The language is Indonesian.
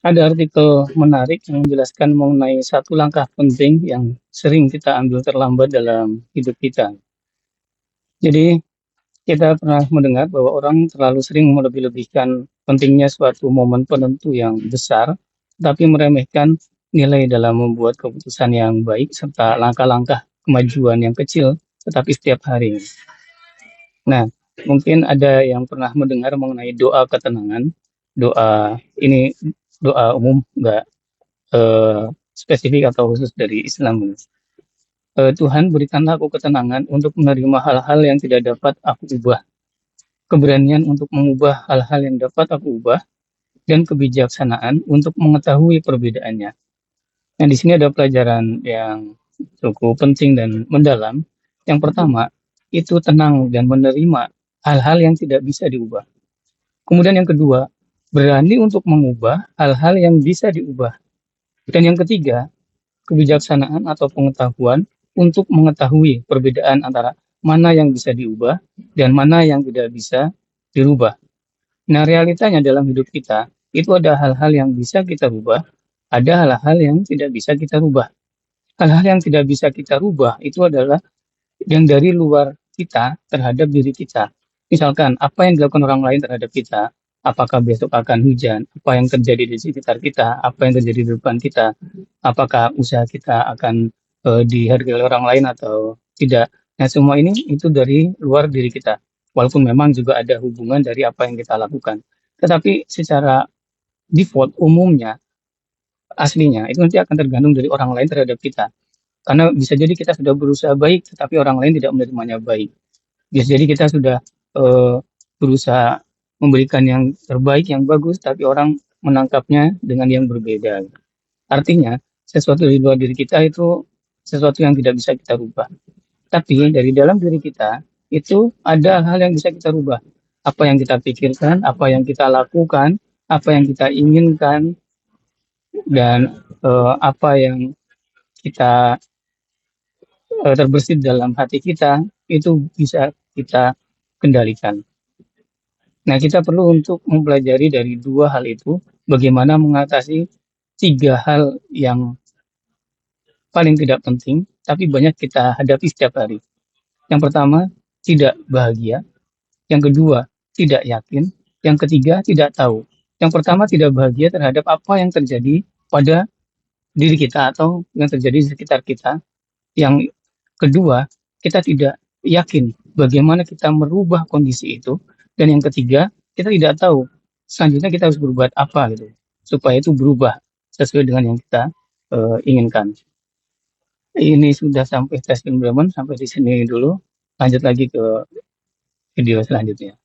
Ada artikel menarik yang menjelaskan mengenai satu langkah penting yang sering kita ambil terlambat dalam hidup kita. Jadi, kita pernah mendengar bahwa orang terlalu sering melebih-lebihkan pentingnya suatu momen penentu yang besar, tapi meremehkan nilai dalam membuat keputusan yang baik serta langkah-langkah kemajuan yang kecil, tetapi setiap hari. Nah, mungkin ada yang pernah mendengar mengenai doa ketenangan. Doa ini doa umum, nggak spesifik atau khusus dari Islam. Tuhan berikanlah aku ketenangan untuk menerima hal-hal yang tidak dapat aku ubah, keberanian untuk mengubah hal-hal yang dapat aku ubah, dan kebijaksanaan untuk mengetahui perbedaannya. Nah, di sini ada pelajaran yang cukup penting dan mendalam. Yang pertama, itu tenang dan menerima hal-hal yang tidak bisa diubah. Kemudian yang kedua, berani untuk mengubah hal-hal yang bisa diubah. Dan yang ketiga, kebijaksanaan atau pengetahuan untuk mengetahui perbedaan antara mana yang bisa diubah dan mana yang tidak bisa dirubah. Nah, realitanya dalam hidup kita, itu ada hal-hal yang bisa kita rubah, ada hal-hal yang tidak bisa kita rubah. Hal-hal yang tidak bisa kita rubah itu adalah yang dari luar kita terhadap diri kita. Misalkan, apa yang dilakukan orang lain terhadap kita, apakah besok akan hujan, apa yang terjadi di sekitar kita, apa yang terjadi di depan kita, apakah usaha kita akan dihargai oleh orang lain atau tidak. Nah, semua ini itu dari luar diri kita. Walaupun memang juga ada hubungan dari apa yang kita lakukan. Tetapi secara default, umumnya, aslinya, itu nanti akan tergantung dari orang lain terhadap kita. Karena bisa jadi kita sudah berusaha baik, tetapi orang lain tidak menerimanya baik. Bisa jadi kita sudah eh, berusaha memberikan yang terbaik, yang bagus, tapi orang menangkapnya dengan yang berbeda. Artinya, sesuatu di luar diri kita itu sesuatu yang tidak bisa kita rubah. Tapi dari dalam diri kita, itu ada hal yang bisa kita rubah. Apa yang kita pikirkan, apa yang kita lakukan, apa yang kita inginkan, dan apa yang kita terbersit dalam hati kita, itu bisa kita kendalikan. Nah, kita perlu untuk mempelajari dari dua hal itu, bagaimana mengatasi tiga hal yang paling tidak penting, tapi banyak kita hadapi setiap hari. Yang pertama, tidak bahagia. Yang kedua, tidak yakin. Yang ketiga, tidak tahu. Yang pertama, tidak bahagia terhadap apa yang terjadi pada diri kita atau yang terjadi di sekitar kita. Yang kedua, kita tidak yakin bagaimana kita merubah kondisi itu. Dan yang ketiga, kita tidak tahu selanjutnya kita harus berbuat apa gitu supaya itu berubah sesuai dengan yang kita inginkan. Ini sudah sampai tes environment, sampai di sini dulu. Lanjut lagi ke video selanjutnya.